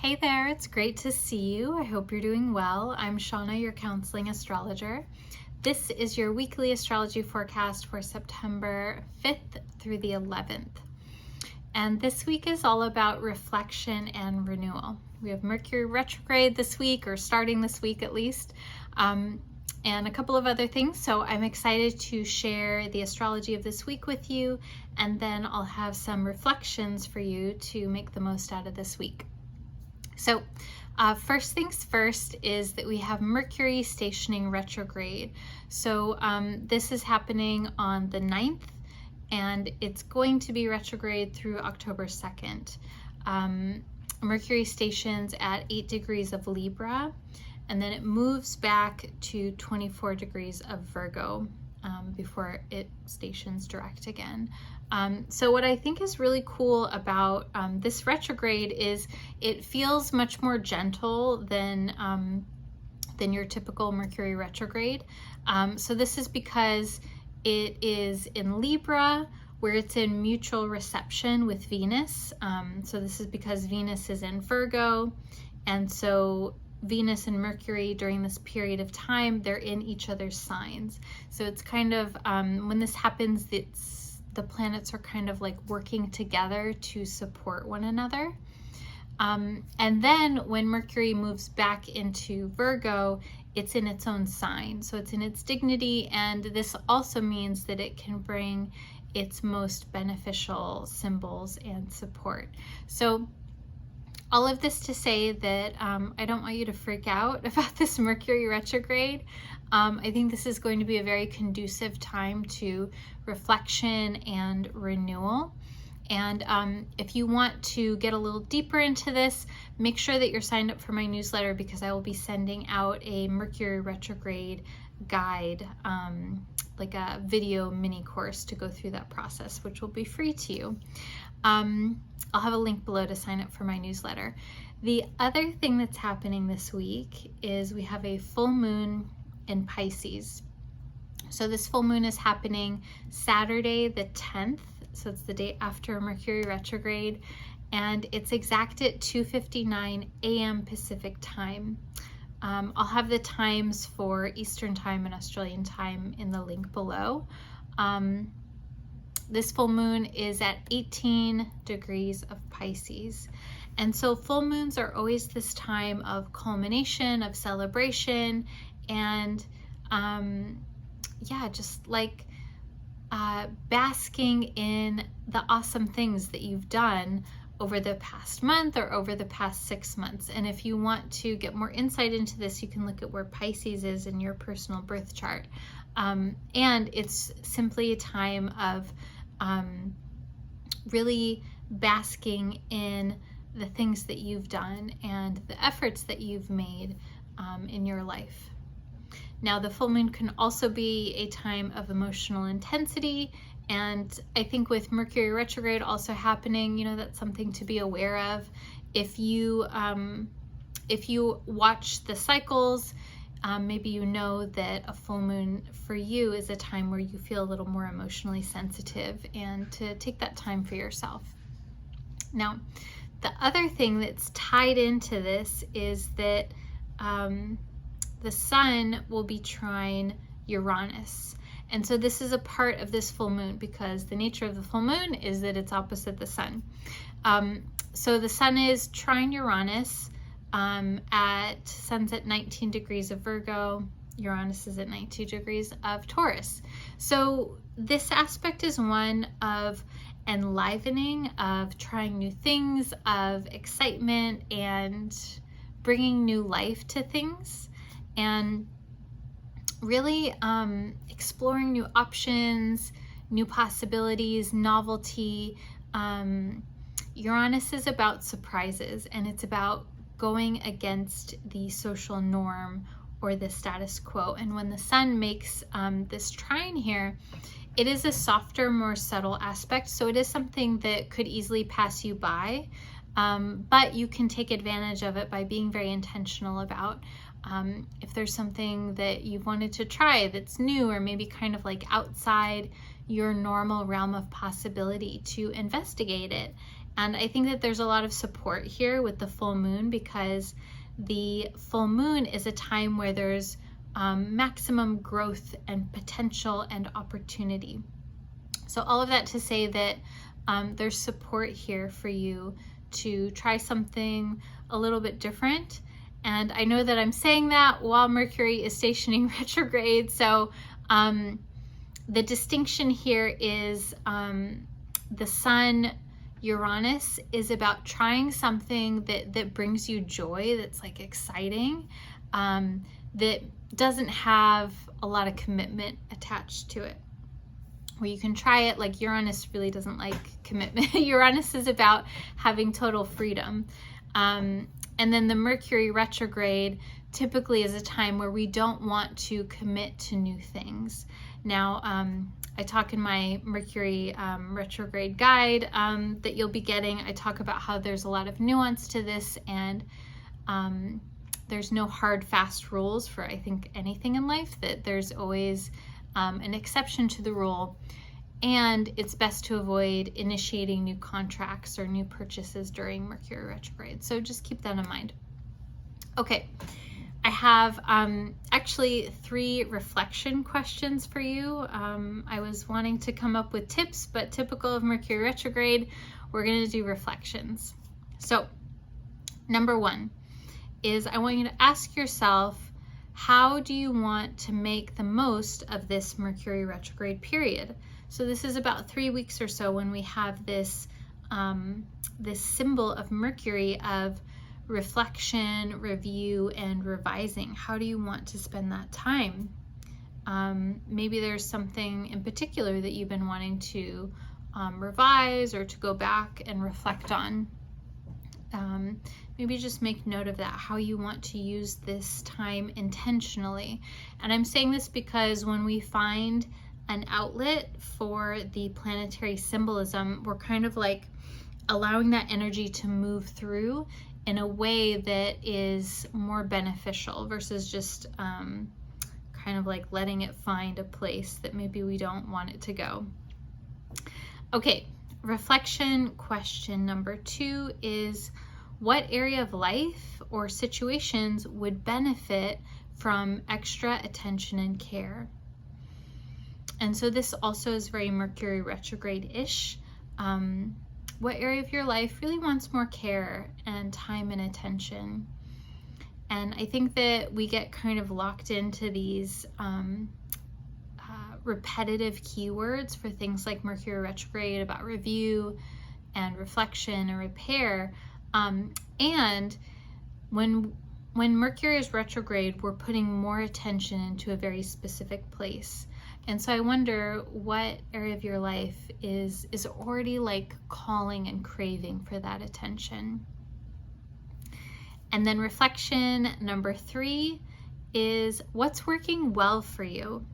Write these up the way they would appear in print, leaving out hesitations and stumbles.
Hey there, it's great to see you. I hope you're doing well. I'm Shawna, your counseling astrologer. This is your weekly astrology forecast for September 5th through the 11th. And this week is all about reflection and renewal. We have Mercury Retrograde this week, or starting this week at least, and a couple of other things. So I'm excited to share the astrology of this week with you, and then I'll have some reflections for you to make the most out of this week. So first things first is that we have Mercury stationing retrograde. So this is happening on the 9th, and it's going to be retrograde through October 2nd. Mercury stations at 8 degrees of Libra, and then it moves back to 24 degrees of Virgo before it stations direct again. So what I think is really cool about this retrograde is it feels much more gentle than your typical Mercury retrograde. So this is because it is in Libra, where it's in mutual reception with Venus. So this is because Venus is in Virgo, and so Venus and Mercury during this period of time, they're in each other's signs. So it's kind of, when this happens, the planets are kind of like working together to support one another. And then when Mercury moves back into Virgo, it's in its own sign. So it's in its dignity, and this also means that it can bring its most beneficial symbols and support. So all of this to say that I don't want you to freak out about this Mercury retrograde. I think this is going to be a very conducive time to reflection and renewal. And if you want to get a little deeper into this, make sure that you're signed up for my newsletter, because I will be sending out a Mercury retrograde guide, like a video mini course to go through that process, which will be free to you. I'll have a link below to sign up for my newsletter. The other thing that's happening this week is we have a full moon in Pisces. So this full moon is happening Saturday the 10th, so it's the day after Mercury retrograde, and it's exact at 2:59 a.m. Pacific time. I'll have the times for Eastern time and Australian time in the link below. This full moon is at 18 degrees of Pisces. And so full moons are always this time of culmination, of celebration, and just like basking in the awesome things that you've done over the past month or over the past 6 months. And if you want to get more insight into this, you can look at where Pisces is in your personal birth chart. And it's simply a time of really basking in the things that you've done and the efforts that you've made in your life. Now, the full moon can also be a time of emotional intensity, and I think with Mercury retrograde also happening, that's something to be aware of. If you watch the cycles, maybe you know that a full moon for you is a time where you feel a little more emotionally sensitive, and to take that time for yourself. Now, the other thing that's tied into this is that the sun will be trine Uranus. And so this is a part of this full moon, because the nature of the full moon is that it's opposite the sun. So the sun is trine Uranus. Sun's at 19 degrees of Virgo, Uranus is at 19 degrees of Taurus. So this aspect is one of enlivening, of trying new things, of excitement, and bringing new life to things, and really exploring new options, new possibilities, novelty. Uranus is about surprises, and it's about going against the social norm or the status quo. And when the sun makes this trine here, it is a softer, more subtle aspect. So it is something that could easily pass you by, but you can take advantage of it by being very intentional about if there's something that you've wanted to try that's new, or maybe kind of like outside your normal realm of possibility, to investigate it And I think that there's a lot of support here with the full moon, because the full moon is a time where there's maximum growth and potential and opportunity. So all of that to say that there's support here for you to try something a little bit different. And I know that I'm saying that while Mercury is stationing retrograde. So the distinction here is the Sun Uranus is about trying something that brings you joy, that's like exciting, that doesn't have a lot of commitment attached to it. Where you can try it, like Uranus really doesn't like commitment. Uranus is about having total freedom. And then the Mercury retrograde typically is a time where we don't want to commit to new things. Now, I talk in my Mercury retrograde guide that you'll be getting. I talk about how there's a lot of nuance to this, and there's no hard, fast rules for, I think, anything in life, that there's always an exception to the rule, and it's best to avoid initiating new contracts or new purchases during Mercury retrograde. So just keep that in mind. Okay, I have actually 3 reflection questions for you. I was wanting to come up with tips, but typical of Mercury retrograde, we're going to do reflections. So number 1 is, I want you to ask yourself, how do you want to make the most of this Mercury retrograde period? So this is about 3 weeks or so when we have this, this symbol of Mercury of reflection, review, and revising. How do you want to spend that time? Maybe there's something in particular that you've been wanting to revise or to go back and reflect on. Maybe just make note of that, how you want to use this time intentionally. And I'm saying this because when we find an outlet for the planetary symbolism, we're kind of like allowing that energy to move through in a way that is more beneficial versus just kind of like letting it find a place that maybe we don't want it to go. Okay, reflection question number 2 is, what area of life or situations would benefit from extra attention and care? And so this also is very Mercury retrograde-ish. What area of your life really wants more care and time and attention? And I think that we get kind of locked into these repetitive keywords for things like Mercury retrograde, about review and reflection and repair. And when Mercury is retrograde, we're putting more attention into a very specific place. And so I wonder what area of your life is already like calling and craving for that attention. And then reflection number 3 is, what's working well for you?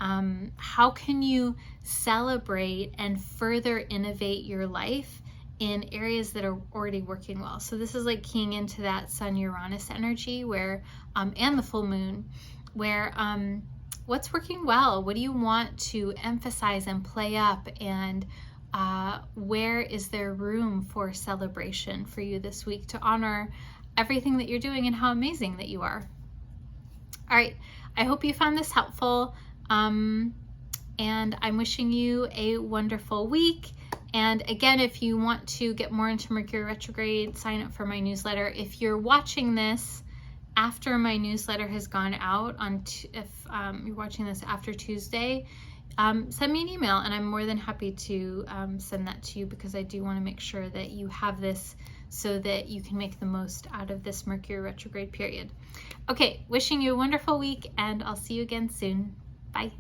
How can you celebrate and further innovate your life in areas that are already working well? So this is like keying into that Sun Uranus energy where, and the full moon, where what's working well? What do you want to emphasize and play up? And where is there room for celebration for you this week to honor everything that you're doing and how amazing that you are? All right, I hope you found this helpful. And I'm wishing you a wonderful week. And again, if you want to get more into Mercury retrograde, sign up for my newsletter. If you're watching this after my newsletter has gone out, if you're watching this after Tuesday, send me an email and I'm more than happy to send that to you, because I do want to make sure that you have this so that you can make the most out of this Mercury retrograde period. Okay, wishing you a wonderful week, and I'll see you again soon. Bye.